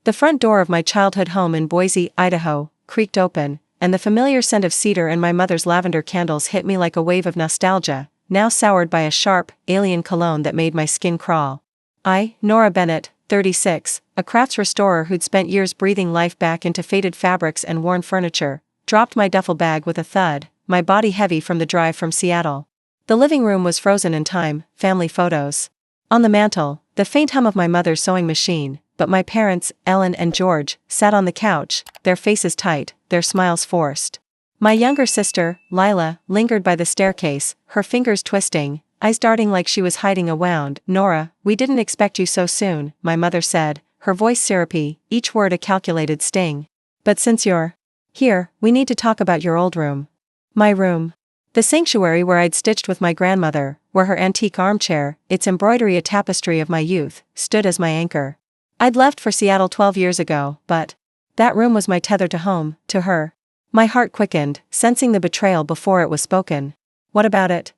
The front door of my childhood home in Boise, Idaho, creaked open, and the familiar scent of cedar and my mother's lavender candles hit me like a wave of nostalgia, now soured by a sharp, alien cologne that made my skin crawl. I, Nora Bennett, 36, a crafts restorer who'd spent years breathing life back into faded fabrics and worn furniture, dropped my duffel bag with a thud, my body heavy from the drive from Seattle. The living room was frozen in time, family photos. On the mantel, the faint hum of my mother's sewing machine, but my parents, Ellen and George, sat on the couch, their faces tight, their smiles forced. My younger sister, Lila, lingered by the staircase, her fingers twisting, eyes darting like she was hiding a wound. "Nora, we didn't expect you so soon," my mother said, her voice syrupy, each word a calculated sting. "But since you're here, we need to talk about your old room." My room. The sanctuary where I'd stitched with my grandmother, where her antique armchair, its embroidery a tapestry of my youth, stood as my anchor. I'd left for Seattle 12 years ago, but that room was my tether to home, to her. My heart quickened, sensing the betrayal before it was spoken. "What about it?"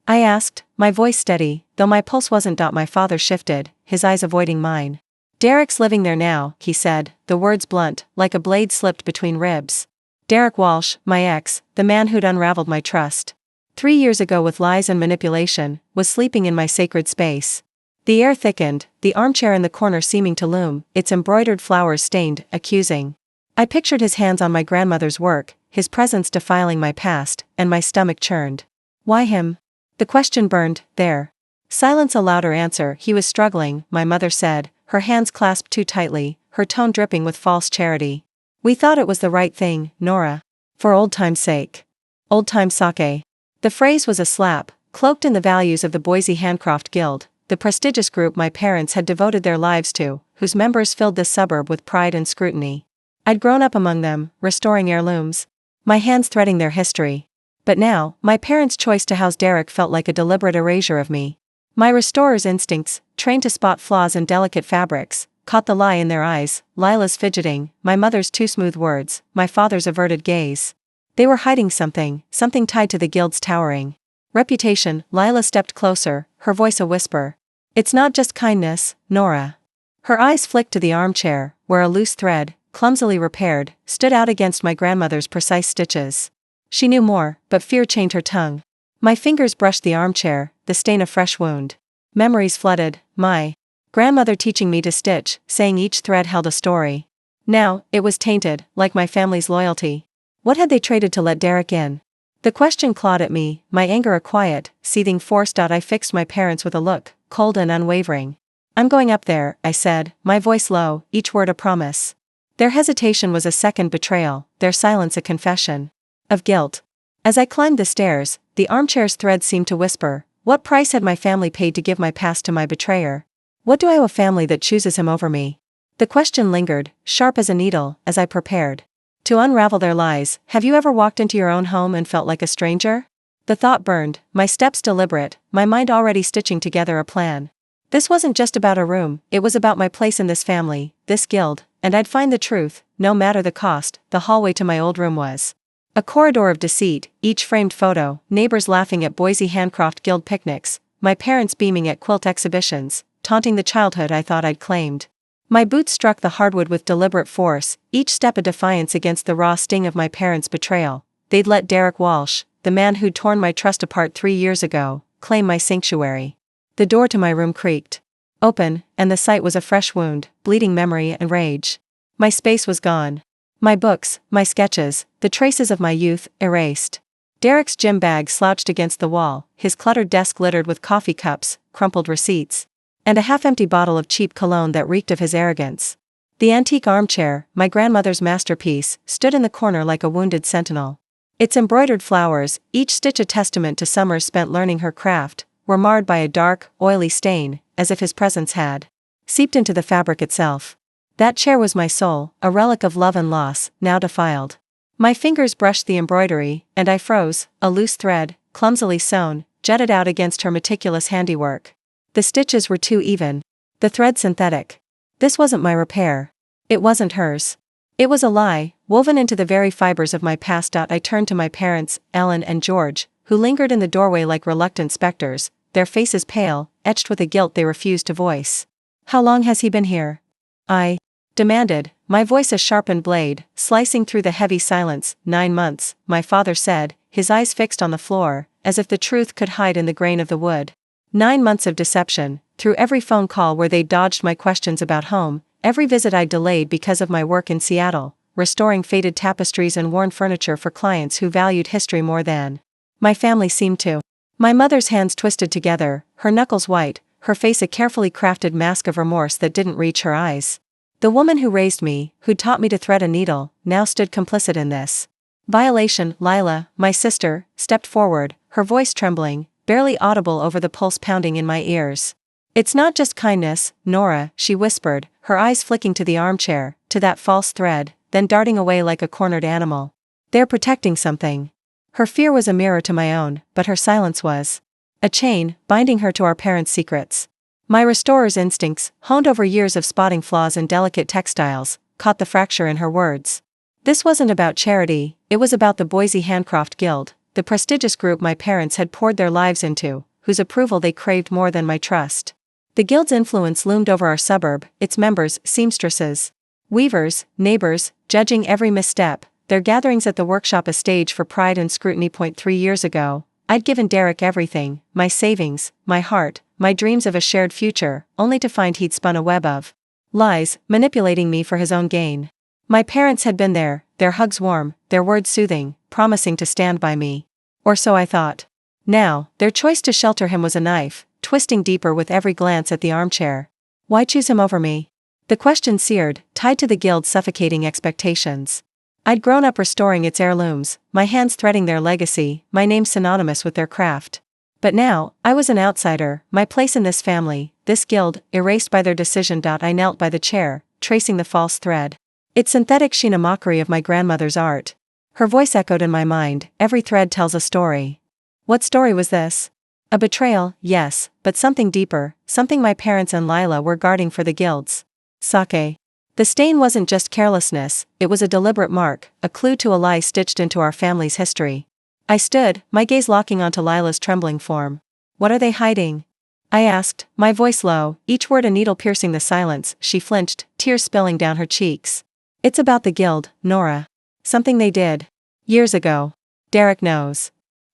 I asked, my voice steady, though my pulse wasn't. My father shifted, his eyes avoiding mine. "Derek's living there now," he said, the words blunt, like a blade slipped between ribs. Derek Walsh, my ex, the man who'd unraveled my trust 3 years ago with lies and manipulation, was sleeping in my sacred space. The air thickened, the armchair in the corner seeming to loom, its embroidered flowers stained, accusing. I pictured his hands on my grandmother's work, his presence defiling my past, and my stomach churned. Why him? The question burned there. Silence a louder answer. "He was struggling," my mother said, her hands clasped too tightly, her tone dripping with false charity. "We thought it was the right thing, Nora. For old time's sake." Old time sake. The phrase was a slap, cloaked in the values of the Boise Handcraft Guild, the prestigious group my parents had devoted their lives to, whose members filled this suburb with pride and scrutiny. I'd grown up among them, restoring heirlooms, my hands threading their history. But now, my parents' choice to house Derek felt like a deliberate erasure of me. My restorer's instincts, trained to spot flaws in delicate fabrics, caught the lie in their eyes, Lila's fidgeting, my mother's too smooth words, my father's averted gaze. They were hiding something tied to the guild's towering reputation. Lila stepped closer, her voice a whisper. "It's not just kindness, Nora." Her eyes flicked to the armchair, where a loose thread, clumsily repaired, stood out against my grandmother's precise stitches. She knew more, but fear chained her tongue. My fingers brushed the armchair, the stain a fresh wound. Memories flooded, my grandmother teaching me to stitch, saying each thread held a story. Now, it was tainted, like my family's loyalty. What had they traded to let Derek in? The question clawed at me, my anger a quiet, seething force. I fixed my parents with a look, cold and unwavering. "I'm going up there," I said, my voice low, each word a promise. Their hesitation was a second betrayal, their silence a confession of guilt. As I climbed the stairs, the armchair's thread seemed to whisper, what price had my family paid to give my past to my betrayer? What do I owe a family that chooses him over me? The question lingered, sharp as a needle, as I prepared to unravel their lies. Have you ever walked into your own home and felt like a stranger? The thought burned, my steps deliberate, my mind already stitching together a plan. This wasn't just about a room, it was about my place in this family, this guild, and I'd find the truth, no matter the cost. The hallway to my old room was a corridor of deceit, each framed photo, neighbors laughing at Boise Handcraft Guild picnics, my parents beaming at quilt exhibitions, taunting the childhood I thought I'd claimed. My boots struck the hardwood with deliberate force, each step a defiance against the raw sting of my parents' betrayal. They'd let Derek Walsh, the man who'd torn my trust apart 3 years ago, claim my sanctuary. The door to my room creaked open, and the sight was a fresh wound, bleeding memory and rage. My space was gone. My books, my sketches, the traces of my youth, erased. Derek's gym bag slouched against the wall, his cluttered desk littered with coffee cups, crumpled receipts, and a half-empty bottle of cheap cologne that reeked of his arrogance. The antique armchair, my grandmother's masterpiece, stood in the corner like a wounded sentinel. Its embroidered flowers, each stitch a testament to summers spent learning her craft, were marred by a dark, oily stain, as if his presence had seeped into the fabric itself. That chair was my soul, a relic of love and loss, now defiled. My fingers brushed the embroidery, and I froze. A loose thread, clumsily sewn, jutted out against her meticulous handiwork. The stitches were too even. The thread synthetic. This wasn't my repair. It wasn't hers. It was a lie, woven into the very fibers of my past. I turned to my parents, Ellen and George, who lingered in the doorway like reluctant specters, their faces pale, etched with a guilt they refused to voice. "How long has he been here?" I demanded, my voice a sharpened blade, slicing through the heavy silence. 9 months, my father said, his eyes fixed on the floor, as if the truth could hide in the grain of the wood. 9 months of deception, through every phone call where they dodged my questions about home, every visit I delayed because of my work in Seattle, restoring faded tapestries and worn furniture for clients who valued history more than my family seemed to. My mother's hands twisted together, her knuckles white, her face a carefully crafted mask of remorse that didn't reach her eyes. The woman who raised me, who taught me to thread a needle, now stood complicit in this violation. Lila, my sister, stepped forward, her voice trembling, barely audible over the pulse pounding in my ears. It's not just kindness, Nora, she whispered, her eyes flicking to the armchair, to that false thread, then darting away like a cornered animal. They're protecting something. Her fear was a mirror to my own, but her silence was a chain, binding her to our parents' secrets. My restorer's instincts, honed over years of spotting flaws in delicate textiles, caught the fracture in her words. This wasn't about charity, it was about the Boise Handcraft Guild, the prestigious group my parents had poured their lives into, whose approval they craved more than my trust. The guild's influence loomed over our suburb, its members, seamstresses, weavers, neighbors, judging every misstep, their gatherings at the workshop a stage for pride and scrutiny. 3 years ago, I'd given Derek everything, my savings, my heart, my dreams of a shared future, only to find he'd spun a web of lies, manipulating me for his own gain. My parents had been there, their hugs warm, their words soothing, promising to stand by me. Or so I thought. Now, their choice to shelter him was a knife, twisting deeper with every glance at the armchair. Why choose him over me? The question seared, tied to the guild's suffocating expectations. I'd grown up restoring its heirlooms, my hands threading their legacy, my name synonymous with their craft. But now, I was an outsider, my place in this family, this guild, erased by their decision. I knelt by the chair, tracing the false thread. Its synthetic sheen a mockery of my grandmother's art. Her voice echoed in my mind, every thread tells a story. What story was this? A betrayal, yes, but something deeper, something my parents and Lila were guarding for the guild's sake. The stain wasn't just carelessness, it was a deliberate mark, a clue to a lie stitched into our family's history. I stood, my gaze locking onto Lila's trembling form. What are they hiding? I asked, my voice low, each word a needle piercing the silence. She flinched, tears spilling down her cheeks. It's about the guild, Nora. Something they did years ago. Derek knows.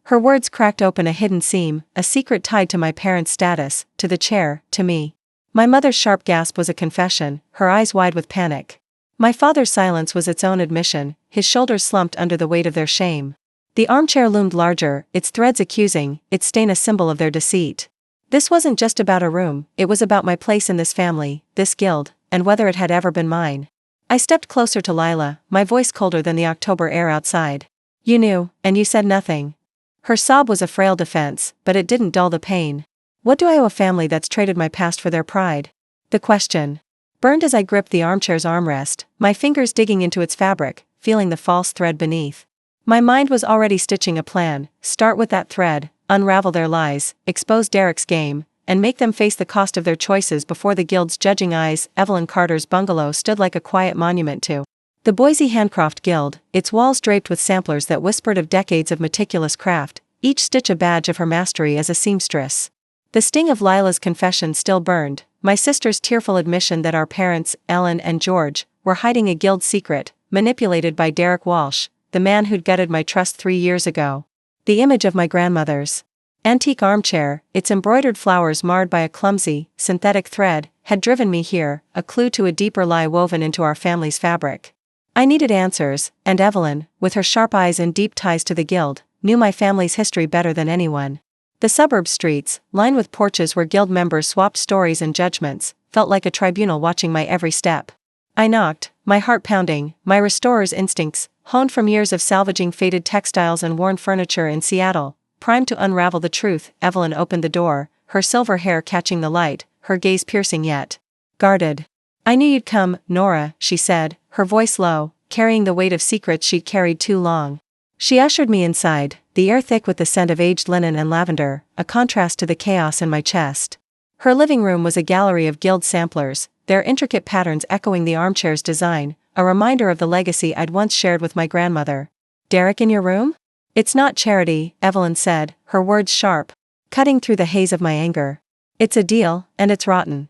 Her words cracked open a hidden seam, a secret tied to my parents' status, to the chair, to me. My mother's sharp gasp was a confession, her eyes wide with panic. My father's silence was its own admission, his shoulders slumped under the weight of their shame. The armchair loomed larger, its threads accusing, its stain a symbol of their deceit. This wasn't just about a room, it was about my place in this family, this guild, and whether it had ever been mine. I stepped closer to Lila, my voice colder than the October air outside. You knew, and you said nothing. Her sob was a frail defense, but it didn't dull the pain. What do I owe a family that's traded my past for their pride? The question burned as I gripped the armchair's armrest, my fingers digging into its fabric, feeling the false thread beneath. My mind was already stitching a plan: start with that thread, unravel their lies, expose Derek's game, and make them face the cost of their choices before the guild's judging eyes. Evelyn Carter's bungalow stood like a quiet monument to the Boise Handcraft Guild, its walls draped with samplers that whispered of decades of meticulous craft, each stitch a badge of her mastery as a seamstress. The sting of Lila's confession still burned, my sister's tearful admission that our parents, Ellen and George, were hiding a guild secret, manipulated by Derek Walsh, the man who'd gutted my trust 3 years ago. The image of my grandmother's antique armchair, its embroidered flowers marred by a clumsy, synthetic thread, had driven me here, a clue to a deeper lie woven into our family's fabric. I needed answers, and Evelyn, with her sharp eyes and deep ties to the guild, knew my family's history better than anyone. The suburb streets, lined with porches where guild members swapped stories and judgments, felt like a tribunal watching my every step. I knocked, my heart pounding, my restorer's instincts, honed from years of salvaging faded textiles and worn furniture in Seattle, primed to unravel the truth. Evelyn opened the door, her silver hair catching the light, her gaze piercing yet guarded. I knew you'd come, Nora, she said, her voice low, carrying the weight of secrets she'd carried too long. She ushered me inside, the air thick with the scent of aged linen and lavender, a contrast to the chaos in my chest. Her living room was a gallery of guild samplers, their intricate patterns echoing the armchair's design, a reminder of the legacy I'd once shared with my grandmother. Derek in your room? It's not charity, Evelyn said, her words sharp, cutting through the haze of my anger. It's a deal, and it's rotten.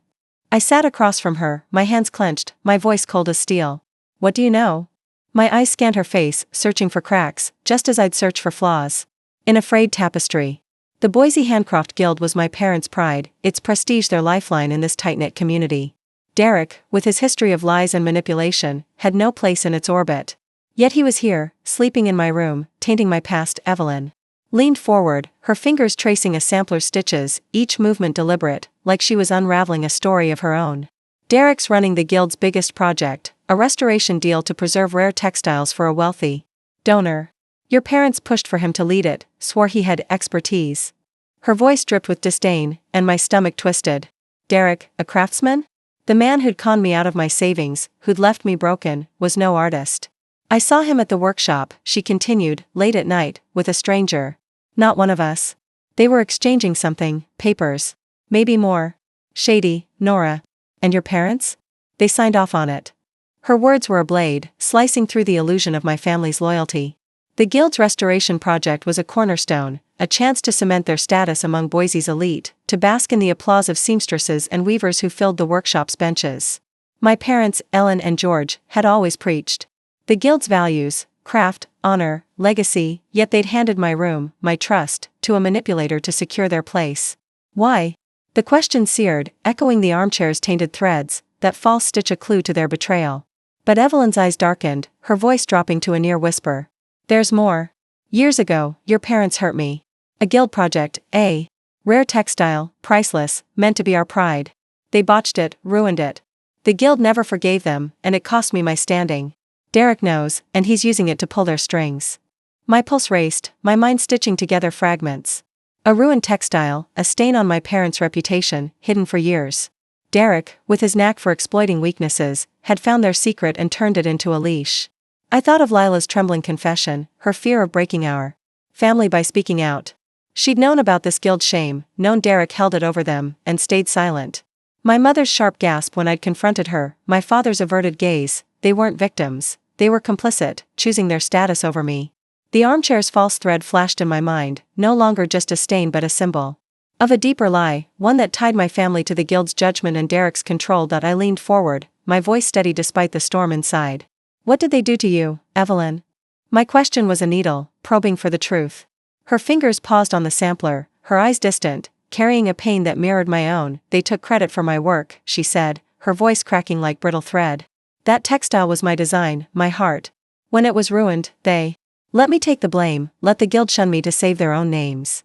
I sat across from her, my hands clenched, my voice cold as steel. What do you know? My eyes scanned her face, searching for cracks, just as I'd search for flaws. In a frayed tapestry. The Boise Handcraft Guild was my parents' pride, its prestige their lifeline in this tight-knit community. Derek, with his history of lies and manipulation, had no place in its orbit. Yet he was here, sleeping in my room, tainting my past. Evelyn leaned forward, her fingers tracing a sampler's stitches, each movement deliberate, like she was unraveling a story of her own. Derek's running the guild's biggest project, a restoration deal to preserve rare textiles for a wealthy donor. Your parents pushed for him to lead it, swore he had expertise. Her voice dripped with disdain, and my stomach twisted. Derek, a craftsman? The man who'd conned me out of my savings, who'd left me broken, was no artist. I saw him at the workshop, she continued, late at night, with a stranger. Not one of us. They were exchanging something, papers. Maybe more. Shady, Nora. And your parents? They signed off on it. Her words were a blade, slicing through the illusion of my family's loyalty. The guild's restoration project was a cornerstone, a chance to cement their status among Boise's elite, to bask in the applause of seamstresses and weavers who filled the workshop's benches. My parents, Ellen and George, had always preached the guild's values, craft, honor, legacy, yet they'd handed my room, my trust, to a manipulator to secure their place. Why? The question seared, echoing the armchair's tainted threads, that false stitch a clue to their betrayal. But Evelyn's eyes darkened, her voice dropping to a near whisper. There's more. Years ago, your parents hurt me. A guild project, a rare textile, priceless, meant to be our pride. They botched it, ruined it. The guild never forgave them, and it cost me my standing. Derek knows, and he's using it to pull their strings. My pulse raced, my mind stitching together fragments. A ruined textile, a stain on my parents' reputation, hidden for years. Derek, with his knack for exploiting weaknesses, had found their secret and turned it into a leash. I thought of Lila's trembling confession, her fear of breaking our family by speaking out. She'd known about this guild shame, known Derek held it over them, and stayed silent. My mother's sharp gasp when I'd confronted her, my father's averted gaze. They weren't victims, they were complicit, choosing their status over me. The armchair's false thread flashed in my mind, no longer just a stain but a symbol of a deeper lie, one that tied my family to the guild's judgment and Derek's control. I leaned forward, my voice steady despite the storm inside. What did they do to you, Evelyn? My question was a needle, probing for the truth. Her fingers paused on the sampler, her eyes distant, carrying a pain that mirrored my own. They took credit for my work, she said, her voice cracking like brittle thread. That textile was my design, my heart. When it was ruined, they let me take the blame, let the guild shun me to save their own names.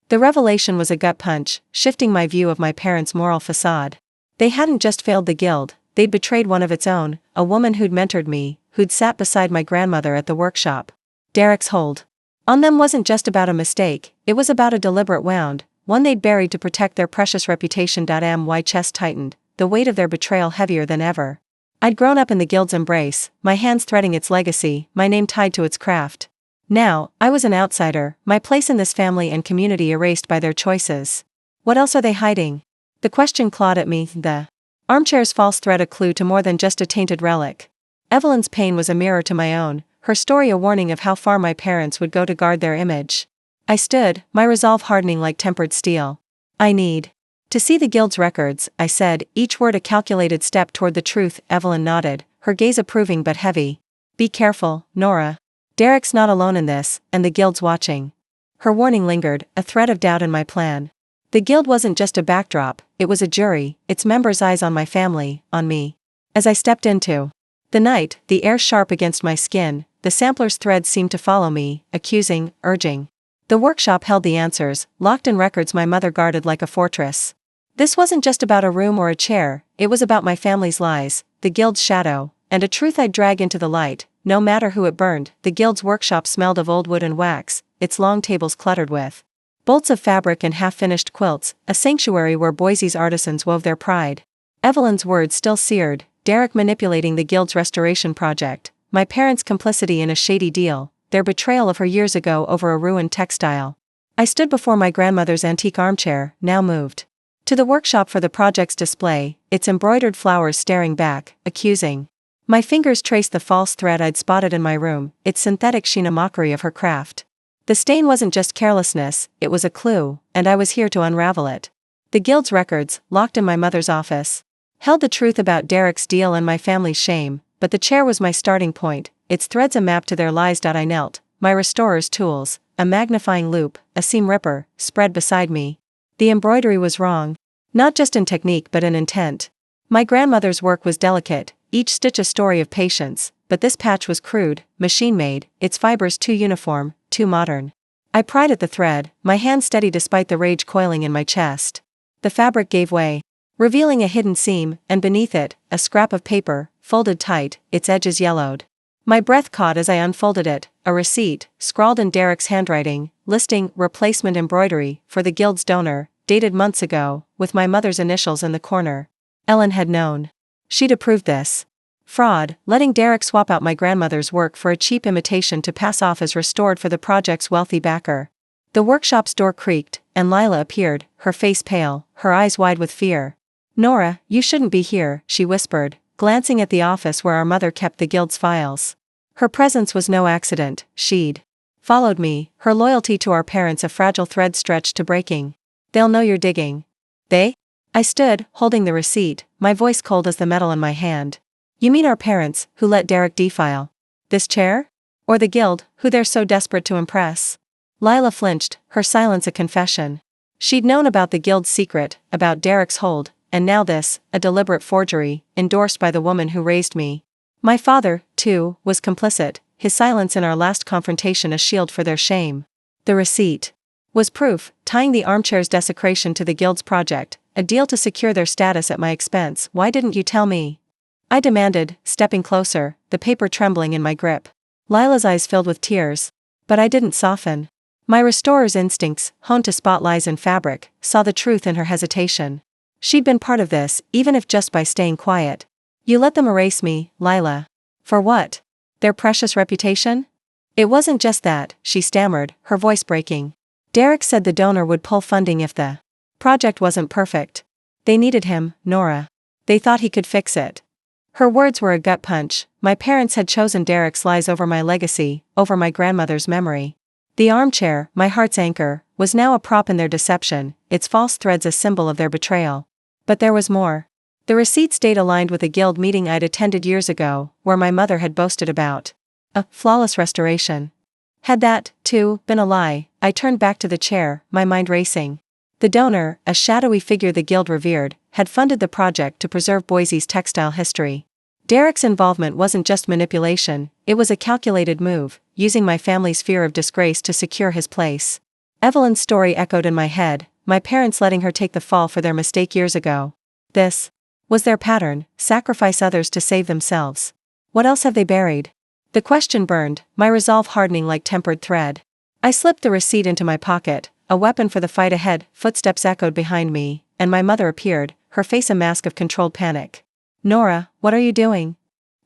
The revelation was a gut punch, shifting my view of my parents' moral facade. They hadn't just failed the guild, they'd betrayed one of its own, a woman who'd mentored me, who'd sat beside my grandmother at the workshop. Derek's hold on them wasn't just about a mistake, it was about a deliberate wound, one they'd buried to protect their precious reputation. My chest tightened, the weight of their betrayal heavier than ever. I'd grown up in the guild's embrace, my hands threading its legacy, my name tied to its craft. Now, I was an outsider, my place in this family and community erased by their choices. What else are they hiding? The question clawed at me, the armchair's false thread a clue to more than just a tainted relic. Evelyn's pain was a mirror to my own, her story a warning of how far my parents would go to guard their image. I stood, my resolve hardening like tempered steel. I need to see the guild's records, I said, each word a calculated step toward the truth. Evelyn nodded, her gaze approving but heavy. Be careful, Nora. Derek's not alone in this, and the guild's watching. Her warning lingered, a thread of doubt in my plan. The guild wasn't just a backdrop, it was a jury, its members' eyes on my family, on me. As I stepped into the night, the air sharp against my skin, the sampler's threads seemed to follow me, accusing, urging. The workshop held the answers, locked in records my mother guarded like a fortress. This wasn't just about a room or a chair, it was about my family's lies, the guild's shadow, and a truth I'd drag into the light, no matter who it burned. The guild's workshop smelled of old wood and wax, its long tables cluttered with bolts of fabric and half-finished quilts, a sanctuary where Boise's artisans wove their pride. Evelyn's words still seared, Derek manipulating the guild's restoration project, my parents' complicity in a shady deal, their betrayal of her years ago over a ruined textile. I stood before my grandmother's antique armchair, now moved to the workshop for the project's display, its embroidered flowers staring back, accusing. My fingers traced the false thread I'd spotted in my room, its synthetic sheen a mockery of her craft. The stain wasn't just carelessness, it was a clue, and I was here to unravel it. The guild's records, locked in my mother's office. Held the truth about Derek's deal and my family's shame, but the chair was my starting point, its threads a map to their lies. I knelt, my restorer's tools, a magnifying loupe, a seam ripper, spread beside me. The embroidery was wrong. Not just in technique but in intent. My grandmother's work was delicate, each stitch a story of patience, but this patch was crude, machine-made, its fibers too uniform, too modern. I pried at the thread, my hand steady despite the rage coiling in my chest. The fabric gave way, revealing a hidden seam, and beneath it, a scrap of paper, folded tight, its edges yellowed. My breath caught as I unfolded it, a receipt, scrawled in Derek's handwriting, listing replacement embroidery for the guild's donor, dated months ago, with my mother's initials in the corner. Ellen had known. She'd approved this fraud, letting Derek swap out my grandmother's work for a cheap imitation to pass off as restored for the project's wealthy backer. The workshop's door creaked, and Lila appeared, her face pale, her eyes wide with fear. "Nora, you shouldn't be here," she whispered, glancing at the office where our mother kept the guild's files. Her presence was no accident, she'd followed me, her loyalty to our parents a fragile thread stretched to breaking. "They'll know you're digging." "They?" I stood, holding the receipt, my voice cold as the metal in my hand. "You mean our parents, who let Derek defile this chair? Or the guild, who they're so desperate to impress?" Lila flinched, her silence a confession. She'd known about the guild's secret, about Derek's hold, and now this, a deliberate forgery, endorsed by the woman who raised me. My father, too, was complicit, his silence in our last confrontation a shield for their shame. The receipt was proof, tying the armchair's desecration to the guild's project, a deal to secure their status at my expense. "Why didn't you tell me?" I demanded, stepping closer, the paper trembling in my grip. Lila's eyes filled with tears. But I didn't soften. My restorer's instincts, honed to spot lies in fabric, saw the truth in her hesitation. She'd been part of this, even if just by staying quiet. "You let them erase me, Lila. For what? Their precious reputation?" "It wasn't just that," she stammered, her voice breaking. "Derek said the donor would pull funding if the project wasn't perfect. They needed him, Nora. They thought he could fix it." Her words were a gut punch. My parents had chosen Derek's lies over my legacy, over my grandmother's memory. The armchair, my heart's anchor, was now a prop in their deception, its false threads a symbol of their betrayal. But there was more. The receipt stayed aligned with a guild meeting I'd attended years ago, where my mother had boasted about a flawless restoration. Had that, too, been a lie? I turned back to the chair, my mind racing. The donor, a shadowy figure the guild revered, had funded the project to preserve Boise's textile history. Derek's involvement wasn't just manipulation, it was a calculated move, using my family's fear of disgrace to secure his place. Evelyn's story echoed in my head, my parents letting her take the fall for their mistake years ago. This was their pattern, sacrifice others to save themselves. What else have they buried? The question burned, my resolve hardening like tempered thread. I slipped the receipt into my pocket, a weapon for the fight ahead. Footsteps echoed behind me, and my mother appeared, her face a mask of controlled panic. "Nora, what are you doing?"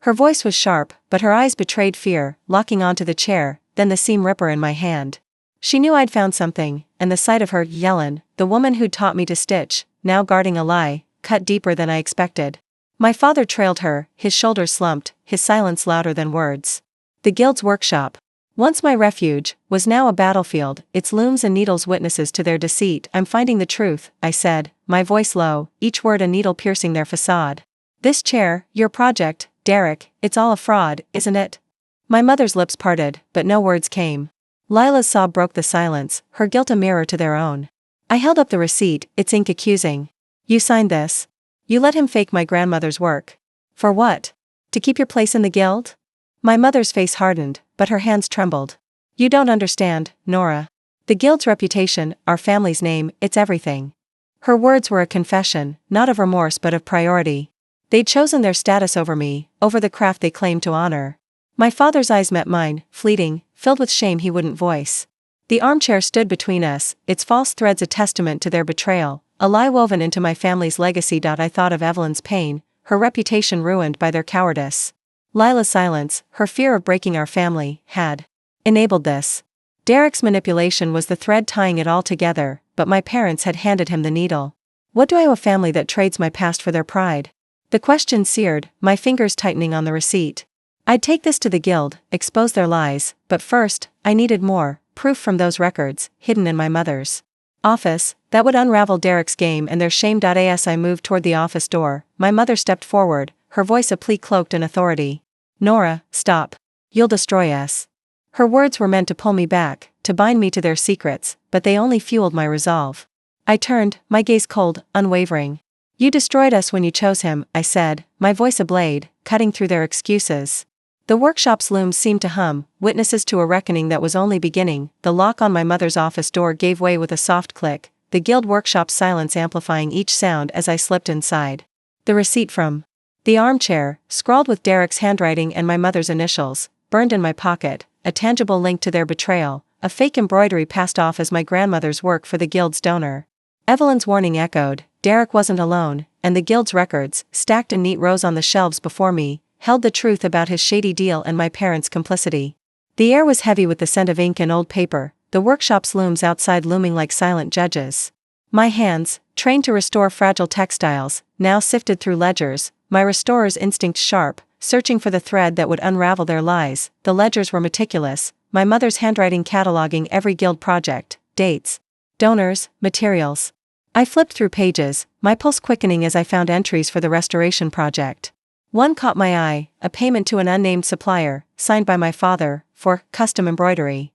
Her voice was sharp, but her eyes betrayed fear, locking onto the chair, then the seam ripper in my hand. She knew I'd found something, and the sight of her, Yellen, the woman who'd taught me to stitch, now guarding a lie, cut deeper than I expected. My father trailed her, his shoulders slumped, his silence louder than words. The guild's workshop, once my refuge, was now a battlefield, its looms and needles witnesses to their deceit. "I'm finding the truth," I said, my voice low, each word a needle piercing their facade. "This chair, your project, Derek, it's all a fraud, isn't it?" My mother's lips parted, but no words came. Lila's sob broke the silence, her guilt a mirror to their own. I held up the receipt, its ink accusing. "You signed this? You let him fake my grandmother's work? For what? To keep your place in the guild?" My mother's face hardened, but her hands trembled. "You don't understand, Nora. The guild's reputation, our family's name, it's everything." Her words were a confession, not of remorse but of priority. They'd chosen their status over me, over the craft they claimed to honor. My father's eyes met mine, fleeting, filled with shame he wouldn't voice. The armchair stood between us, its false threads a testament to their betrayal, a lie woven into my family's legacy. I thought of Evelyn's pain, her reputation ruined by their cowardice. Lila's silence, her fear of breaking our family, had enabled this. Derek's manipulation was the thread tying it all together, but my parents had handed him the needle. What do I owe a family that trades my past for their pride? The question seared, my fingers tightening on the receipt. I'd take this to the guild, expose their lies, but first, I needed more, proof from those records, hidden in my mother's Office, that would unravel Derek's game and their shame. As I moved toward the office door, my mother stepped forward, her voice a plea cloaked in authority. Nora, stop. You'll destroy us. Her words were meant to pull me back, to bind me to their secrets, but they only fueled my resolve. I turned, my gaze cold, unwavering. You destroyed us when you chose him, I said, my voice a blade, cutting through their excuses. The workshop's looms seemed to hum, witnesses to a reckoning that was only beginning. The lock on my mother's office door gave way with a soft click, the guild workshop's silence amplifying each sound as I slipped inside. The receipt from the armchair, scrawled with Derek's handwriting and my mother's initials, burned in my pocket, a tangible link to their betrayal, a fake embroidery passed off as my grandmother's work for the guild's donor. Evelyn's warning echoed, Derek wasn't alone, and the guild's records, stacked in neat rows on the shelves before me, held the truth about his shady deal and my parents' complicity. The air was heavy with the scent of ink and old paper, the workshop's looms outside looming like silent judges. My hands, trained to restore fragile textiles, now sifted through ledgers, my restorer's instinct sharp, searching for the thread that would unravel their lies. The ledgers were meticulous, my mother's handwriting cataloging every guild project, dates, donors, materials. I flipped through pages, my pulse quickening as I found entries for the restoration project. One caught my eye, a payment to an unnamed supplier, signed by my father, for custom embroidery.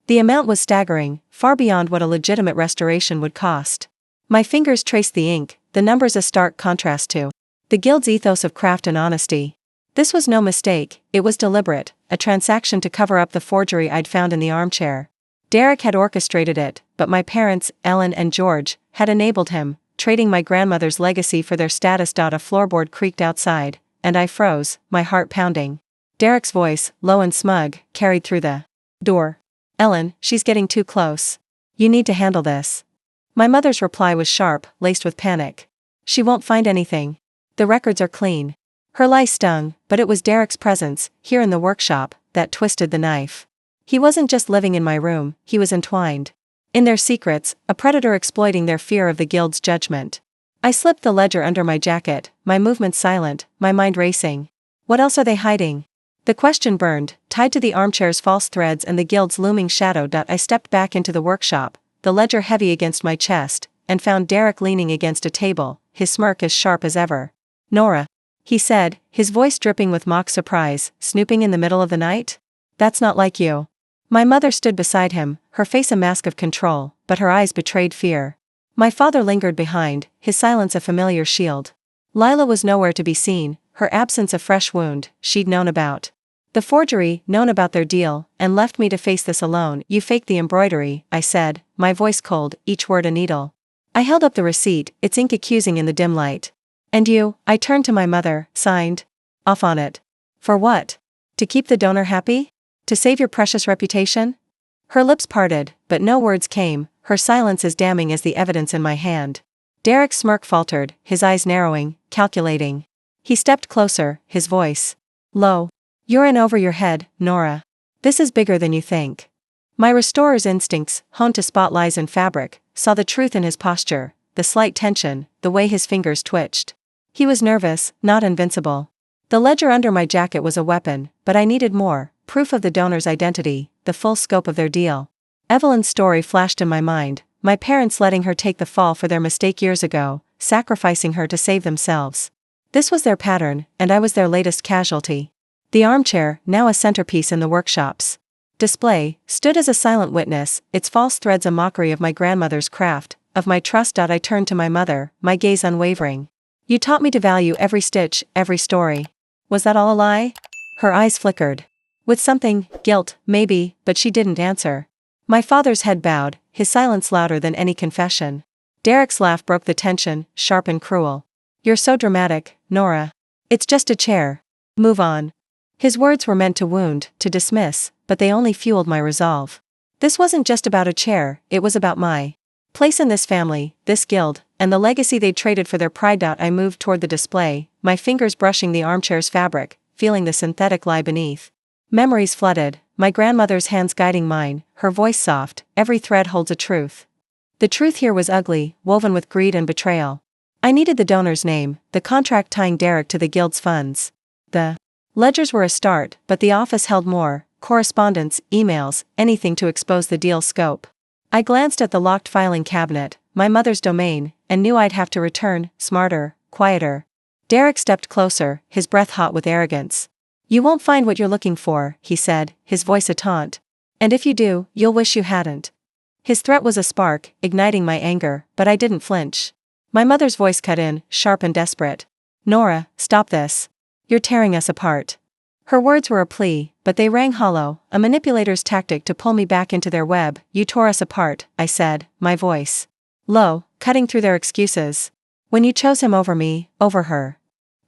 The amount was staggering, far beyond what a legitimate restoration would cost. My fingers traced the ink, the numbers a stark contrast to the guild's ethos of craft and honesty. This was no mistake, it was deliberate, a transaction to cover up the forgery I'd found in the armchair. Derek had orchestrated it, but my parents, Ellen and George, had enabled him, trading my grandmother's legacy for their status. A floorboard creaked outside, and I froze, my heart pounding. Derek's voice, low and smug, carried through the door. Ellen, she's getting too close. You need to handle this. My mother's reply was sharp, laced with panic. She won't find anything. The records are clean. Her lie stung, but it was Derek's presence, here in the workshop, that twisted the knife. He wasn't just living in my room, he was entwined in their secrets, a predator exploiting their fear of the guild's judgment. I slipped the ledger under my jacket, my movements silent, my mind racing. What else are they hiding? The question burned, tied to the armchair's false threads and the guild's looming shadow. I stepped back into the workshop, the ledger heavy against my chest, and found Derek leaning against a table, his smirk as sharp as ever. Nora, he said, his voice dripping with mock surprise, snooping in the middle of the night? That's not like you. My mother stood beside him, her face a mask of control, but her eyes betrayed fear. My father lingered behind, his silence a familiar shield. Lila was nowhere to be seen, her absence a fresh wound she'd known about. The forgery, known about their deal, and left me to face this alone. You faked the embroidery, I said, my voice cold, each word a needle. I held up the receipt, its ink accusing in the dim light. And you, I turned to my mother, signed off on it. For what? To keep the donor happy? To save your precious reputation? Her lips parted, but no words came, her silence as damning as the evidence in my hand. Derek's smirk faltered, his eyes narrowing, calculating. He stepped closer, his voice low. You're in over your head, Nora. This is bigger than you think. My restorer's instincts, honed to spot lies in fabric, saw the truth in his posture, the slight tension, the way his fingers twitched. He was nervous, not invincible. The ledger under my jacket was a weapon, but I needed more, proof of the donor's identity, the full scope of their deal. Evelyn's story flashed in my mind, my parents letting her take the fall for their mistake years ago, sacrificing her to save themselves. This was their pattern, and I was their latest casualty. The armchair, now a centerpiece in the workshop's display, stood as a silent witness, its false threads a mockery of my grandmother's craft, of my trust. I turned to my mother, my gaze unwavering. You taught me to value every stitch, every story. Was that all a lie? Her eyes flickered. With something, guilt, maybe, but she didn't answer. My father's head bowed, his silence louder than any confession. Derek's laugh broke the tension, sharp and cruel. You're so dramatic, Nora. It's just a chair. Move on. His words were meant to wound, to dismiss, but they only fueled my resolve. This wasn't just about a chair, it was about my place in this family, this guild, and the legacy they'd traded for their pride. I moved toward the display, my fingers brushing the armchair's fabric, feeling the synthetic lie beneath. Memories flooded, my grandmother's hands guiding mine, her voice soft, every thread holds a truth. The truth here was ugly, woven with greed and betrayal. I needed the donor's name, the contract tying Derek to the guild's funds. The ledgers were a start, but the office held more, correspondence, emails, anything to expose the deal's scope. I glanced at the locked filing cabinet, my mother's domain, and knew I'd have to return, smarter, quieter. Derek stepped closer, his breath hot with arrogance. "You won't find what you're looking for," he said, his voice a taunt. "And if you do, you'll wish you hadn't." His threat was a spark, igniting my anger, but I didn't flinch. My mother's voice cut in, sharp and desperate. "Nora, stop this. You're tearing us apart." Her words were a plea, but they rang hollow, a manipulator's tactic to pull me back into their web. "You tore us apart," I said, my voice low, cutting through their excuses. "When you chose him over me, over her."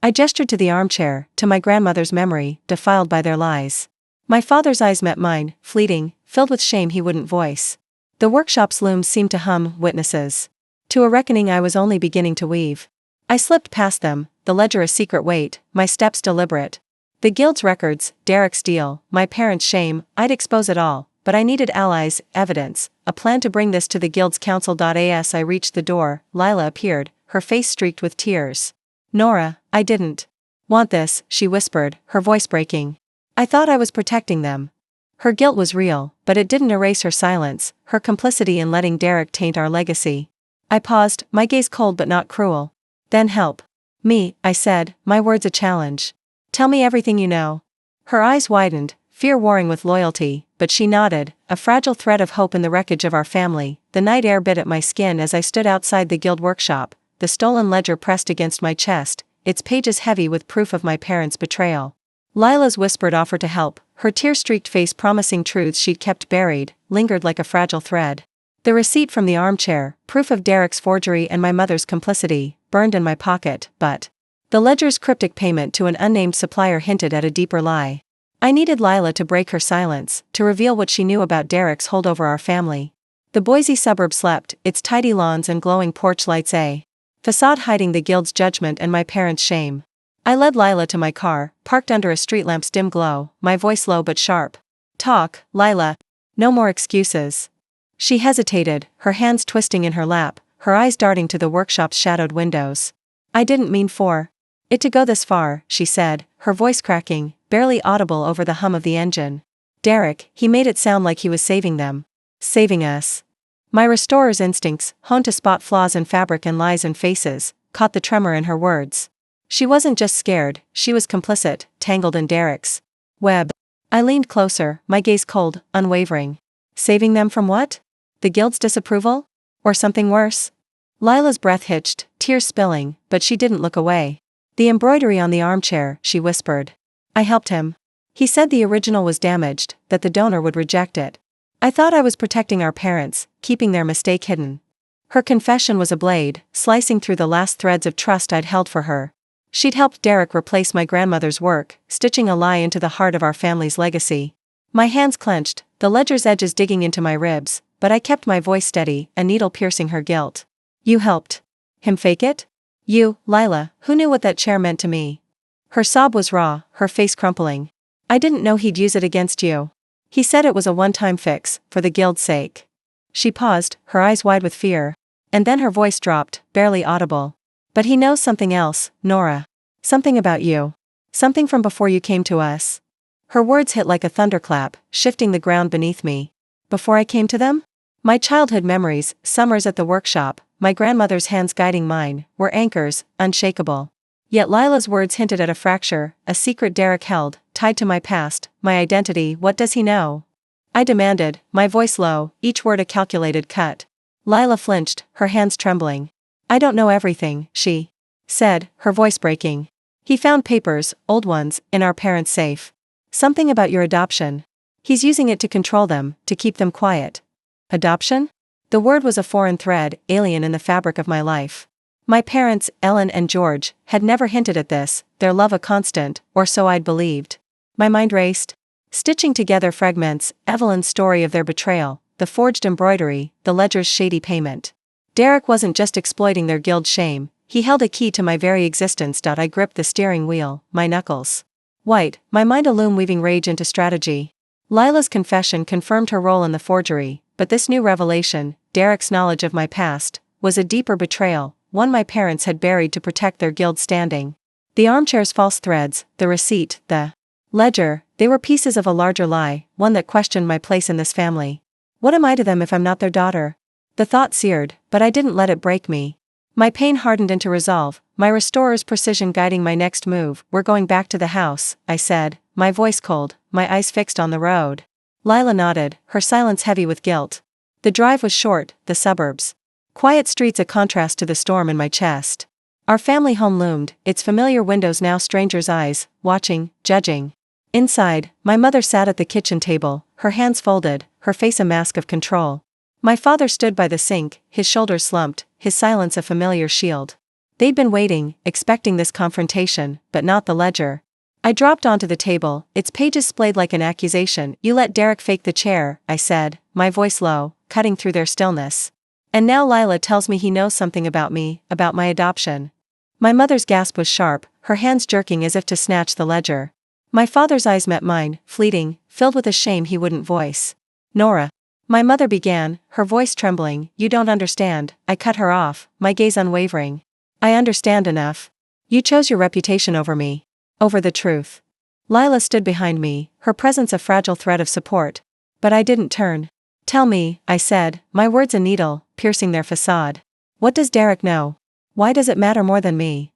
I gestured to the armchair, to my grandmother's memory, defiled by their lies. My father's eyes met mine, fleeting, filled with shame he wouldn't voice. The workshop's looms seemed to hum, witnesses. To a reckoning I was only beginning to weave. I slipped past them, the ledger a secret weight, my steps deliberate. The guild's records, Derek's deal, my parents' shame, I'd expose it all, but I needed allies, evidence, a plan to bring this to the guild's council. As I reached the door, Lila appeared, her face streaked with tears. "Nora, I didn't want this," she whispered, her voice breaking. "I thought I was protecting them." Her guilt was real, but it didn't erase her silence, her complicity in letting Derek taint our legacy. I paused, my gaze cold but not cruel. "Then help me," I said, my words a challenge. "Tell me everything you know." Her eyes widened, fear warring with loyalty, but she nodded, a fragile thread of hope in the wreckage of our family. The night air bit at my skin as I stood outside the guild workshop, the stolen ledger pressed against my chest, its pages heavy with proof of my parents' betrayal. Lila's whispered offer to help, her tear-streaked face promising truths she'd kept buried, lingered like a fragile thread. The receipt from the armchair, proof of Derek's forgery and my mother's complicity, burned in my pocket, but the ledger's cryptic payment to an unnamed supplier hinted at a deeper lie. I needed Lila to break her silence, to reveal what she knew about Derek's hold over our family. The Boise suburb slept, its tidy lawns and glowing porch lights a facade hiding the guild's judgment and my parents' shame. I led Lila to my car, parked under a street lamp's dim glow, my voice low but sharp. "Talk, Lila. No more excuses." She hesitated, her hands twisting in her lap, her eyes darting to the workshop's shadowed windows. "I didn't mean for it to go this far," she said, her voice cracking, barely audible over the hum of the engine. "Derek, he made it sound like he was saving them. Saving us." My restorer's instincts, honed to spot flaws in fabric and lies in faces, caught the tremor in her words. She wasn't just scared, she was complicit, tangled in Derek's web. I leaned closer, my gaze cold, unwavering. Saving them from what? The guild's disapproval? Or something worse? Lila's breath hitched, tears spilling, but she didn't look away. "The embroidery on the armchair," she whispered. "I helped him. He said the original was damaged, that the donor would reject it. I thought I was protecting our parents, keeping their mistake hidden." Her confession was a blade, slicing through the last threads of trust I'd held for her. She'd helped Derek replace my grandmother's work, stitching a lie into the heart of our family's legacy. My hands clenched, the ledger's edges digging into my ribs, but I kept my voice steady, a needle piercing her guilt. "You helped him fake it? You, Lila, who knew what that chair meant to me?" Her sob was raw, her face crumpling. "I didn't know he'd use it against you. He said it was a one-time fix, for the guild's sake." She paused, her eyes wide with fear. And then her voice dropped, barely audible. "But he knows something else, Nora. Something about you. Something from before you came to us." Her words hit like a thunderclap, shifting the ground beneath me. Before I came to them? My childhood memories, summers at the workshop, my grandmother's hands guiding mine, were anchors, unshakable. Yet Lila's words hinted at a fracture, a secret Derek held, tied to my past, my identity. "What does he know?" I demanded, my voice low, each word a calculated cut. Lila flinched, her hands trembling. "I don't know everything," she said, her voice breaking. "He found papers, old ones, in our parents' safe. Something about your adoption. He's using it to control them, to keep them quiet." Adoption? The word was a foreign thread, alien in the fabric of my life. My parents, Ellen and George, had never hinted at this, their love a constant, or so I'd believed. My mind raced, stitching together fragments, Evelyn's story of their betrayal, the forged embroidery, the ledger's shady payment. Derek wasn't just exploiting their guild shame, he held a key to my very existence. I gripped the steering wheel, my knuckles white, my mind a loom weaving rage into strategy. Lila's confession confirmed her role in the forgery, but this new revelation, Derek's knowledge of my past, was a deeper betrayal, one my parents had buried to protect their guild standing. The armchair's false threads, the receipt, the ledger, they were pieces of a larger lie, one that questioned my place in this family. What am I to them if I'm not their daughter? The thought seared, but I didn't let it break me. My pain hardened into resolve, my restorer's precision guiding my next move. We're going back to the house, I said, my voice cold, my eyes fixed on the road. Lila nodded, her silence heavy with guilt. The drive was short, the suburbs. Quiet streets a contrast to the storm in my chest. Our family home loomed, its familiar windows now strangers' eyes, watching, judging. Inside, my mother sat at the kitchen table, her hands folded, her face a mask of control. My father stood by the sink, his shoulders slumped, his silence a familiar shield. They'd been waiting, expecting this confrontation, but not the ledger. I dropped onto the table, its pages splayed like an accusation. You let Derek fake the chair, I said, my voice low, cutting through their stillness. And now Lila tells me he knows something about me, about my adoption. My mother's gasp was sharp, her hands jerking as if to snatch the ledger. My father's eyes met mine, fleeting, filled with a shame he wouldn't voice. Nora. My mother began, her voice trembling. You don't understand. I cut her off, my gaze unwavering. I understand enough. You chose your reputation over me. Over the truth. Lila stood behind me, her presence a fragile thread of support. But I didn't turn. Tell me, I said, my words a needle, piercing their facade. What does Derek know? Why does it matter more than me?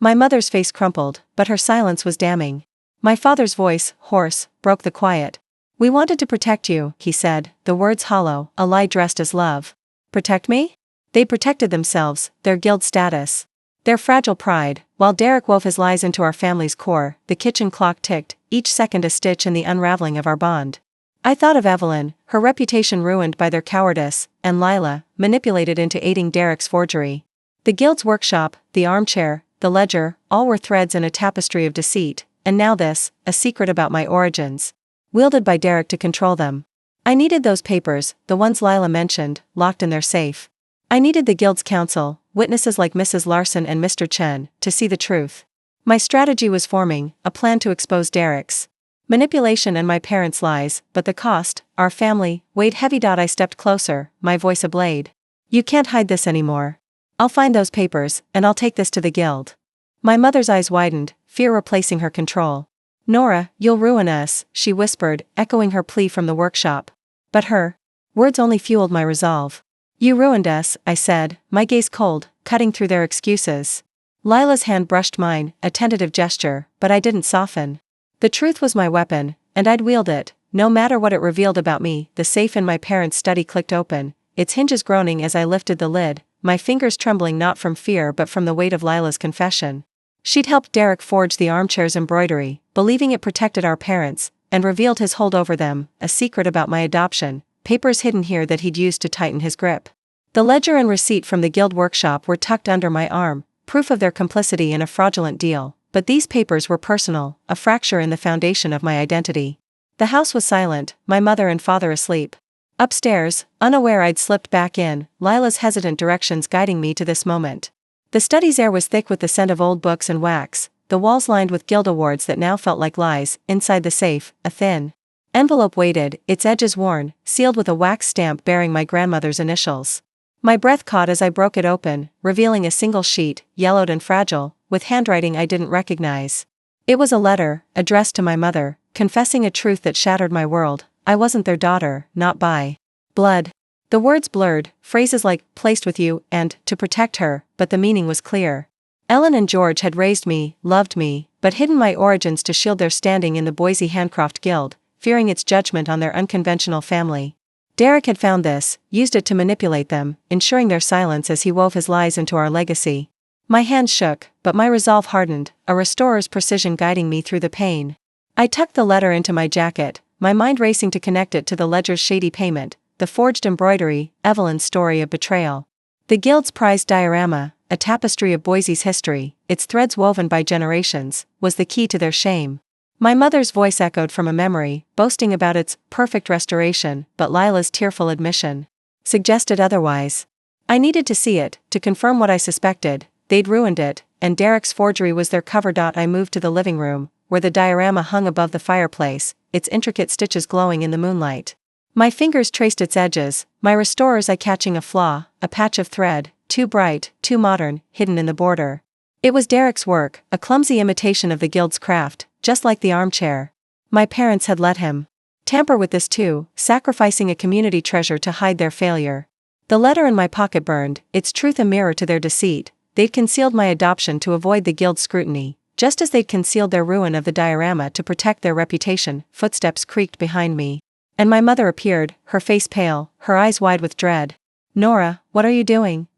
My mother's face crumpled, but her silence was damning. My father's voice, hoarse, broke the quiet. We wanted to protect you, he said, the words hollow, a lie dressed as love. Protect me? They protected themselves, their guild status, their fragile pride, while Derek wove his lies into our family's core. The kitchen clock ticked, each second a stitch in the unraveling of our bond. I thought of Evelyn, her reputation ruined by their cowardice, and Lila, manipulated into aiding Derek's forgery. The guild's workshop, the armchair, the ledger, all were threads in a tapestry of deceit, and now this, a secret about my origins. Wielded by Derek to control them. I needed those papers, the ones Lila mentioned, locked in their safe. I needed the guild's counsel, witnesses like Mrs. Larson and Mr. Chen, to see the truth. My strategy was forming, a plan to expose Derek's manipulation and my parents' lies, but the cost, our family, weighed heavy. I stepped closer, my voice a blade. You can't hide this anymore. I'll find those papers, and I'll take this to the guild. My mother's eyes widened, fear replacing her control. Nora, you'll ruin us, she whispered, echoing her plea from the workshop. But her words only fueled my resolve. You ruined us, I said, my gaze cold, cutting through their excuses. Lila's hand brushed mine, a tentative gesture, but I didn't soften. The truth was my weapon, and I'd wield it, no matter what it revealed about me. The safe in my parents' study clicked open, its hinges groaning as I lifted the lid, my fingers trembling not from fear but from the weight of Lila's confession. She'd helped Derek forge the armchair's embroidery, believing it protected our parents, and revealed his hold over them, a secret about my adoption, papers hidden here that he'd used to tighten his grip. The ledger and receipt from the guild workshop were tucked under my arm, proof of their complicity in a fraudulent deal, but these papers were personal, a fracture in the foundation of my identity. The house was silent, my mother and father asleep. Upstairs, unaware I'd slipped back in, Lila's hesitant directions guiding me to this moment. The study's air was thick with the scent of old books and wax, the walls lined with guild awards that now felt like lies. Inside the safe, a thin envelope waited, its edges worn, sealed with a wax stamp bearing my grandmother's initials. My breath caught as I broke it open, revealing a single sheet, yellowed and fragile, with handwriting I didn't recognize. It was a letter, addressed to my mother, confessing a truth that shattered my world. I wasn't their daughter, not by blood. The words blurred, phrases like, placed with you, and, to protect her, but the meaning was clear. Ellen and George had raised me, loved me, but hidden my origins to shield their standing in the Boise Handcraft Guild, fearing its judgment on their unconventional family. Derek had found this, used it to manipulate them, ensuring their silence as he wove his lies into our legacy. My hands shook, but my resolve hardened, a restorer's precision guiding me through the pain. I tucked the letter into my jacket, my mind racing to connect it to the ledger's shady payment, the forged embroidery, Evelyn's story of betrayal. The guild's prized diorama, a tapestry of Boise's history, its threads woven by generations, was the key to their shame. My mother's voice echoed from a memory, boasting about its perfect restoration, but Lila's tearful admission suggested otherwise. I needed to see it, to confirm what I suspected. They'd ruined it, and Derek's forgery was their cover. I moved to the living room, where the diorama hung above the fireplace, its intricate stitches glowing in the moonlight. My fingers traced its edges, my restorer's eye catching a flaw, a patch of thread, too bright, too modern, hidden in the border. It was Derek's work, a clumsy imitation of the guild's craft, just like the armchair. My parents had let him tamper with this too, sacrificing a community treasure to hide their failure. The letter in my pocket burned, its truth a mirror to their deceit. They'd concealed my adoption to avoid the guild's scrutiny, just as they'd concealed their ruin of the diorama to protect their reputation. Footsteps creaked behind me. And my mother appeared, her face pale, her eyes wide with dread. "Nora, what are you doing?"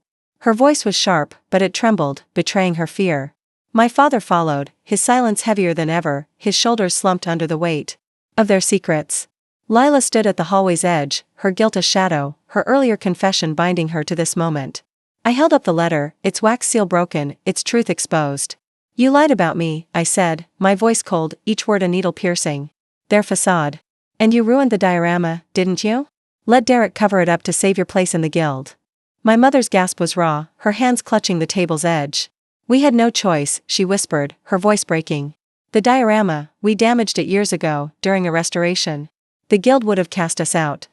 Her voice was sharp, but it trembled, betraying her fear. My father followed, his silence heavier than ever, his shoulders slumped under the weight of their secrets. Lila stood at the hallway's edge, her guilt a shadow, her earlier confession binding her to this moment. I held up the letter, its wax seal broken, its truth exposed. "You lied about me," I said, my voice cold, each word a needle piercing. "Their facade. And you ruined the diorama, didn't you? Let Derek cover it up to save your place in the guild." My mother's gasp was raw, her hands clutching the table's edge. "We had no choice," she whispered, her voice breaking. "The diorama, we damaged it years ago, during a restoration. The guild would have cast us out."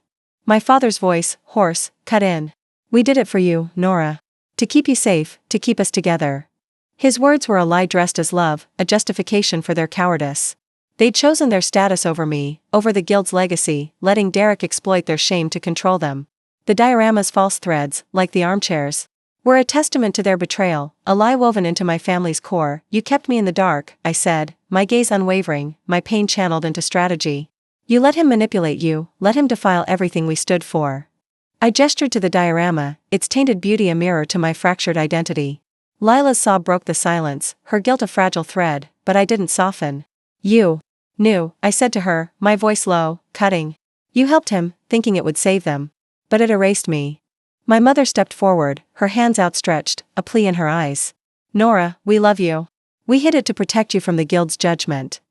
My father's voice, hoarse, cut in. "We did it for you, Nora. To keep you safe, to keep us together." His words were a lie dressed as love, a justification for their cowardice. They'd chosen their status over me, over the guild's legacy, letting Derek exploit their shame to control them. The diorama's false threads, like the armchairs, were a testament to their betrayal, a lie woven into my family's core. "You kept me in the dark," I said, my gaze unwavering, my pain channeled into strategy. "You let him manipulate you, let him defile everything we stood for." I gestured to the diorama, its tainted beauty a mirror to my fractured identity. Lila's sob broke the silence, her guilt a fragile thread, but I didn't soften. "You knew," I said to her, my voice low, cutting. "You helped him, thinking it would save them. But it erased me." My mother stepped forward, her hands outstretched, a plea in her eyes. "Nora, we love you. We hid it to protect you from the guild's judgment."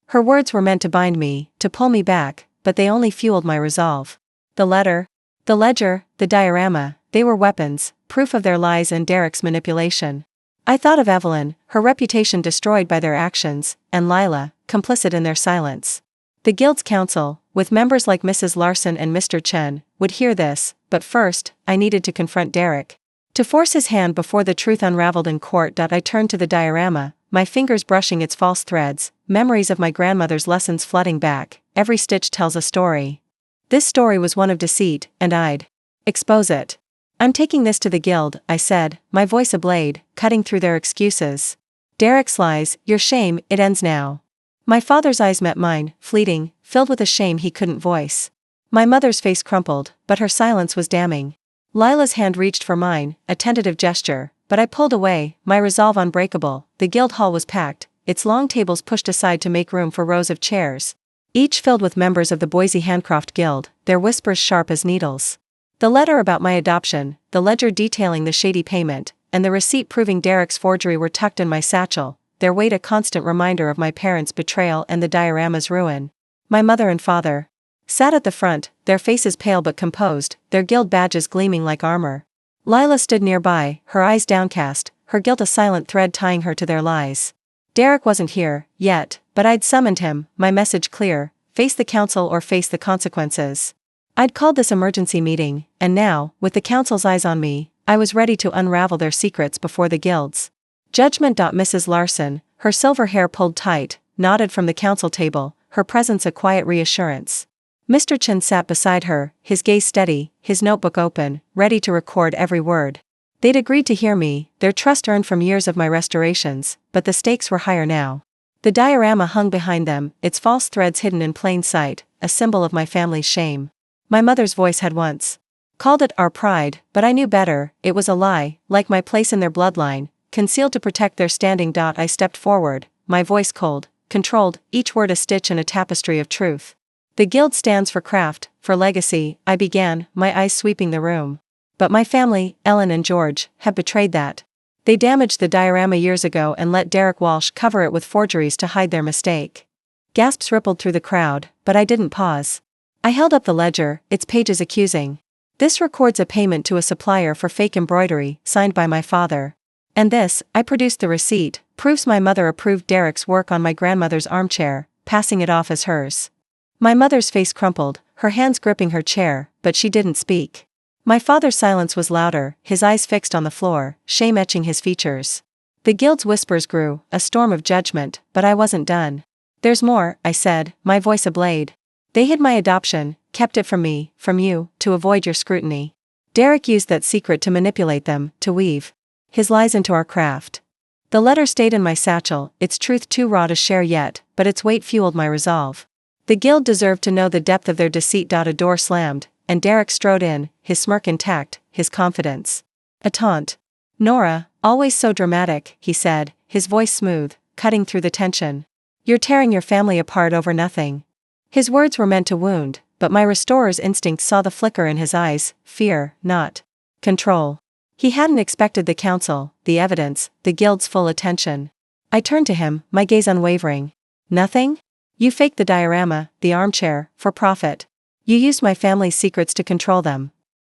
Her words were meant to bind me, to pull me back, but they only fueled my resolve. The letter, the ledger, the diorama, they were weapons, proof of their lies and Derek's manipulation. I thought of Evelyn, her reputation destroyed by their actions, and Lila, complicit in their silence. The guild's council, with members like Mrs. Larson and Mr. Chen, would hear this, but first, I needed to confront Derek. To force his hand before the truth unraveled in court. I turned to the diorama, my fingers brushing its false threads, memories of my grandmother's lessons flooding back. Every stitch tells a story. This story was one of deceit, and I'd expose it. "I'm taking this to the guild," I said, my voice a blade, cutting through their excuses. "Derek's lies, your shame, it ends now." My father's eyes met mine, fleeting, filled with a shame he couldn't voice. My mother's face crumpled, but her silence was damning. Lila's hand reached for mine, a tentative gesture, but I pulled away, my resolve unbreakable. The guild hall was packed, its long tables pushed aside to make room for rows of chairs, each filled with members of the Boise Handcraft Guild, their whispers sharp as needles. The letter about my adoption, the ledger detailing the shady payment, and the receipt proving Derek's forgery were tucked in my satchel, their weight a constant reminder of my parents' betrayal and the diorama's ruin. My mother and father sat at the front, their faces pale but composed, their guild badges gleaming like armor. Lila stood nearby, her eyes downcast, her guilt a silent thread tying her to their lies. Derek wasn't here, yet, but I'd summoned him, my message clear: face the council or face the consequences. I'd called this emergency meeting, and now, with the council's eyes on me, I was ready to unravel their secrets before the guild's judgment. Mrs. Larson, her silver hair pulled tight, nodded from the council table, her presence a quiet reassurance. Mr. Chen sat beside her, his gaze steady, his notebook open, ready to record every word. They'd agreed to hear me, their trust earned from years of my restorations, but the stakes were higher now. The diorama hung behind them, its false threads hidden in plain sight, a symbol of my family's shame. My mother's voice had once called it our pride, but I knew better. It was a lie, like my place in their bloodline, concealed to protect their standing. I stepped forward, my voice cold, controlled, each word a stitch in a tapestry of truth. "The guild stands for craft, for legacy," I began, my eyes sweeping the room. "But my family, Ellen and George, have betrayed that. They damaged the diorama years ago and let Derek Walsh cover it with forgeries to hide their mistake." Gasps rippled through the crowd, but I didn't pause. I held up the ledger, its pages accusing. "This records a payment to a supplier for fake embroidery, signed by my father. And this," I produced the receipt, "proves my mother approved Derek's work on my grandmother's armchair, passing it off as hers." My mother's face crumpled, her hands gripping her chair, but she didn't speak. My father's silence was louder, his eyes fixed on the floor, shame etching his features. The guild's whispers grew, a storm of judgment, but I wasn't done. "There's more," I said, my voice a blade. They hid my adoption, kept it from me, from you, to avoid your scrutiny. Derek used that secret to manipulate them, to weave his lies into our craft. The letter stayed in my satchel, its truth too raw to share yet, but its weight fueled my resolve. The guild deserved to know the depth of their deceit. A door slammed, and Derek strode in, his smirk intact, his confidence a taunt. "Nora, always so dramatic," he said, his voice smooth, cutting through the tension. "You're tearing your family apart over nothing." His words were meant to wound, but my restorer's instinct saw the flicker in his eyes, fear, not control. He hadn't expected the counsel, the evidence, the guild's full attention. I turned to him, my gaze unwavering. "Nothing? You faked the diorama, the armchair, for profit. You used my family's secrets to control them."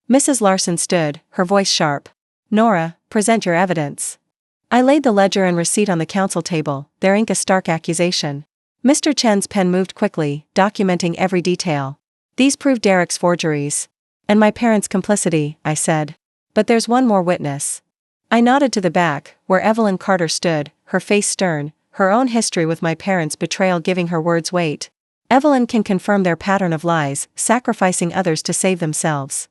Mrs. Larson stood, her voice sharp. "Nora, present your evidence." I laid the ledger and receipt on the council table, their ink a stark accusation. Mr. Chen's pen moved quickly, documenting every detail. "These prove Derek's forgeries. And my parents' complicity," I said. "But there's one more witness." I nodded to the back, where Evelyn Carter stood, her face stern, her own history with my parents' betrayal giving her words weight. Evelyn can confirm their pattern of lies, sacrificing others to save themselves.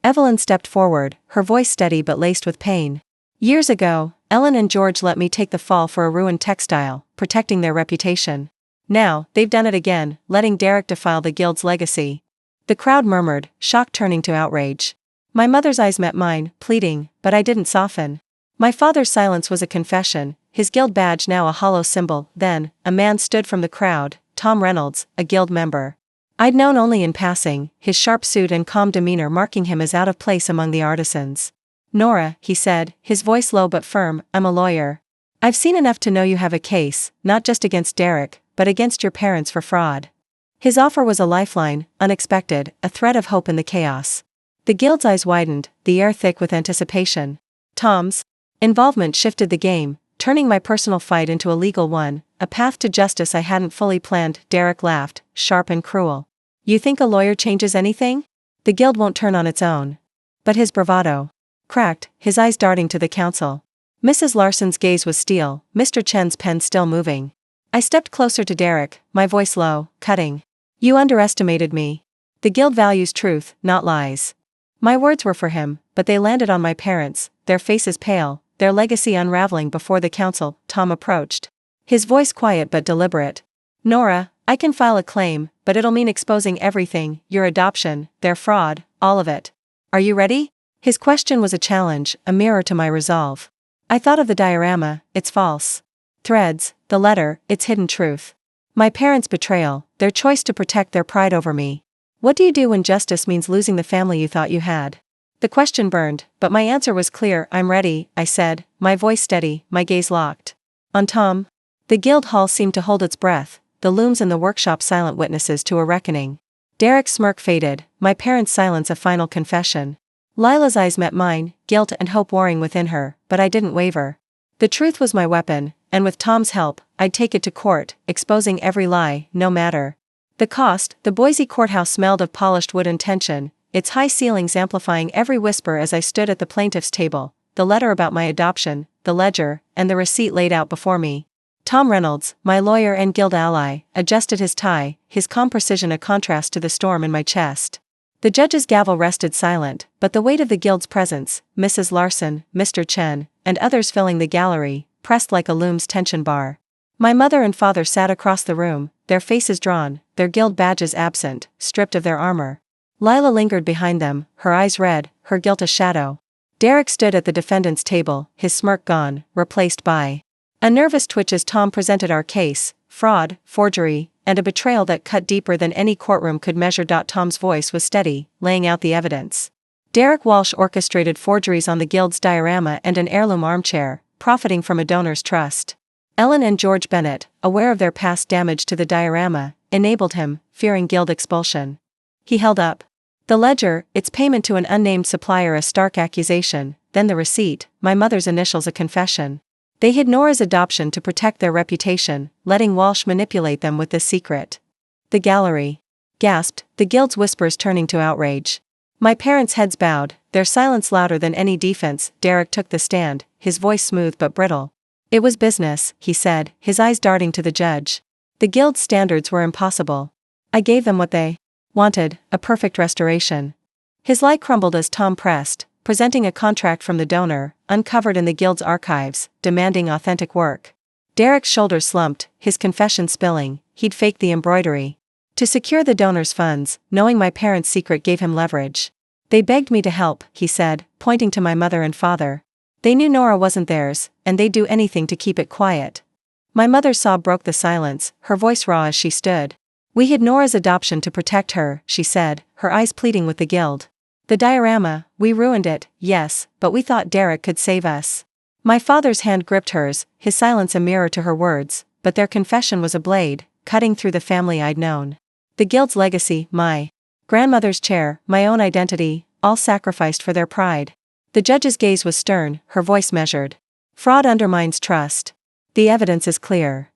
Evelyn stepped forward, her voice steady but laced with pain. "Years ago, Ellen and George let me take the fall for a ruined textile, protecting their reputation. Now, they've done it again, letting Derek defile the guild's legacy." The crowd murmured, shock turning to outrage. My mother's eyes met mine, pleading, but I didn't soften. My father's silence was a confession, his guild badge now a hollow symbol. Then, a man stood from the crowd, Tom Reynolds, a guild member. I'd known only in passing, his sharp suit and calm demeanor marking him as out of place among the artisans. "Nora," he said, his voice low but firm, "I'm a lawyer. I've seen enough to know you have a case, not just against Derek, but against your parents for fraud." His offer was a lifeline, unexpected, a thread of hope in the chaos. The guild's eyes widened, the air thick with anticipation. Tom's involvement shifted the game, turning my personal fight into a legal one, a path to justice I hadn't fully planned. Derek laughed, sharp and cruel. "You think a lawyer changes anything? The guild won't turn on its own." But his bravado cracked, his eyes darting to the council. Mrs. Larson's gaze was steel, Mr. Chen's pen still moving. I stepped closer to Derek, my voice low, cutting. "You underestimated me. The guild values truth, not lies." My words were for him, but they landed on my parents, their faces pale, their legacy unraveling before the council. Tom approached. His voice quiet but deliberate. "Nora, I can file a claim, but it'll mean exposing everything, your adoption, their fraud, all of it. Are you ready?" His question was a challenge, a mirror to my resolve. I thought of the diorama, its false threads, the letter, its hidden truth. My parents' betrayal, their choice to protect their pride over me. What do you do when justice means losing the family you thought you had? The question burned, but my answer was clear. "I'm ready," I said, my voice steady, my gaze locked on Tom. The guild hall seemed to hold its breath, the looms in the workshop silent witnesses to a reckoning. Derek's smirk faded, my parents' silence a final confession. Lila's eyes met mine, guilt and hope warring within her, but I didn't waver. The truth was my weapon, and with Tom's help, I'd take it to court, exposing every lie, no matter the cost. The Boise courthouse smelled of polished wood and tension, its high ceilings amplifying every whisper as I stood at the plaintiff's table, the letter about my adoption, the ledger, and the receipt laid out before me. Tom Reynolds, my lawyer and guild ally, adjusted his tie, his calm precision a contrast to the storm in my chest. The judge's gavel rested silent, but the weight of the guild's presence, Mrs. Larson, Mr. Chen, and others filling the gallery, pressed like a loom's tension bar. My mother and father sat across the room, their faces drawn, their guild badges absent, stripped of their armor. Lila lingered behind them, her eyes red, her guilt a shadow. Derek stood at the defendant's table, his smirk gone, replaced by a nervous twitch as Tom presented our case: fraud, forgery, and a betrayal that cut deeper than any courtroom could measure. Tom's voice was steady, laying out the evidence. Derek Walsh orchestrated forgeries on the guild's diorama and an heirloom armchair, profiting from a donor's trust. Ellen and George Bennett, aware of their past damage to the diorama, enabled him, fearing guild expulsion. He held up the ledger, its payment to an unnamed supplier a stark accusation, then the receipt, my mother's initials a confession. They hid Nora's adoption to protect their reputation, letting Walsh manipulate them with this secret. The gallery gasped, the guild's whispers turning to outrage. My parents' heads bowed, their silence louder than any defense. Derek took the stand, his voice smooth but brittle. "It was business," he said, his eyes darting to the judge. "The guild's standards were impossible. I gave them what they wanted, a perfect restoration. His lie crumbled as Tom pressed, presenting a contract from the donor, uncovered in the guild's archives, demanding authentic work. Derek's shoulders slumped, his confession spilling. He'd faked the embroidery to secure the donor's funds, knowing my parents' secret gave him leverage. They begged me to help, he said, pointing to my mother and father. They knew Nora wasn't theirs, and they'd do anything to keep it quiet. My mother's sob broke the silence, her voice raw as she stood. We hid Nora's adoption to protect her, she said, her eyes pleading with the guild. The diorama, we ruined it, yes, but we thought Derek could save us. My father's hand gripped hers, his silence a mirror to her words, but their confession was a blade, cutting through the family I'd known. The guild's legacy, my grandmother's chair, my own identity, all sacrificed for their pride. The judge's gaze was stern, her voice measured. Fraud undermines trust. The evidence is clear.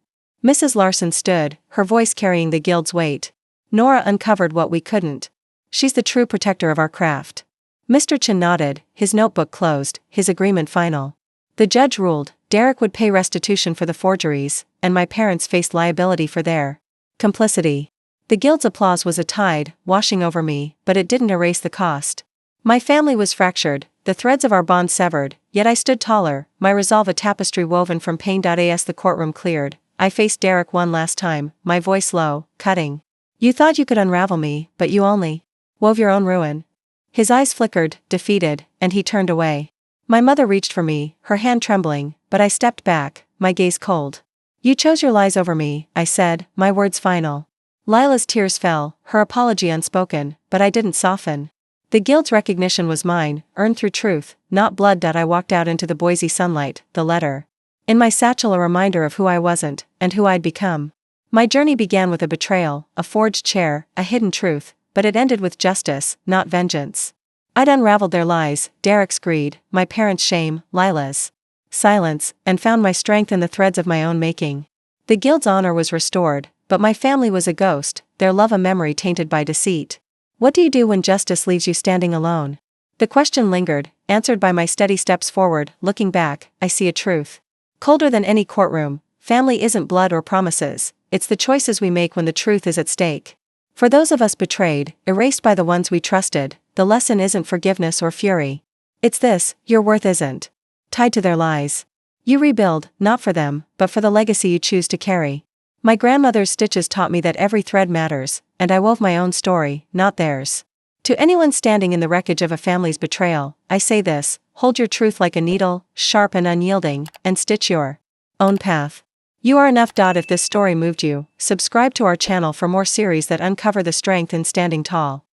Mrs. Larson stood, her voice carrying the guild's weight. Nora uncovered what we couldn't. She's the true protector of our craft. Mr. Chin nodded, his notebook closed, his agreement final. The judge ruled, Derek would pay restitution for the forgeries, and my parents faced liability for their complicity. The guild's applause was a tide, washing over me, but it didn't erase the cost. My family was fractured, the threads of our bond severed, yet I stood taller, my resolve a tapestry woven from pain. As the courtroom cleared, I faced Derek one last time, my voice low, cutting. You thought you could unravel me, but you only wove your own ruin. His eyes flickered, defeated, and he turned away. My mother reached for me, her hand trembling, but I stepped back, my gaze cold. You chose your lies over me, I said, my words final. Lila's tears fell, her apology unspoken, but I didn't soften. The guild's recognition was mine, earned through truth, not blood. I walked out into the Boise sunlight, the letter in my satchel a reminder of who I wasn't, and who I'd become. My journey began with a betrayal, a forged chair, a hidden truth, but it ended with justice, not vengeance. I'd unraveled their lies, Derek's greed, my parents' shame, Lila's silence, and found my strength in the threads of my own making. The guild's honor was restored, but my family was a ghost, their love a memory tainted by deceit. What do you do when justice leaves you standing alone? The question lingered, answered by my steady steps forward. Looking back, I see a truth colder than any courtroom. Family isn't blood or promises, it's the choices we make when the truth is at stake. For those of us betrayed, erased by the ones we trusted, the lesson isn't forgiveness or fury. It's this: your worth isn't tied to their lies. You rebuild, not for them, but for the legacy you choose to carry. My grandmother's stitches taught me that every thread matters, and I wove my own story, not theirs. To anyone standing in the wreckage of a family's betrayal, I say this: hold your truth like a needle, sharp and unyielding, and stitch your own path. You are enough. If this story moved you, subscribe to our channel for more series that uncover the strength in standing tall.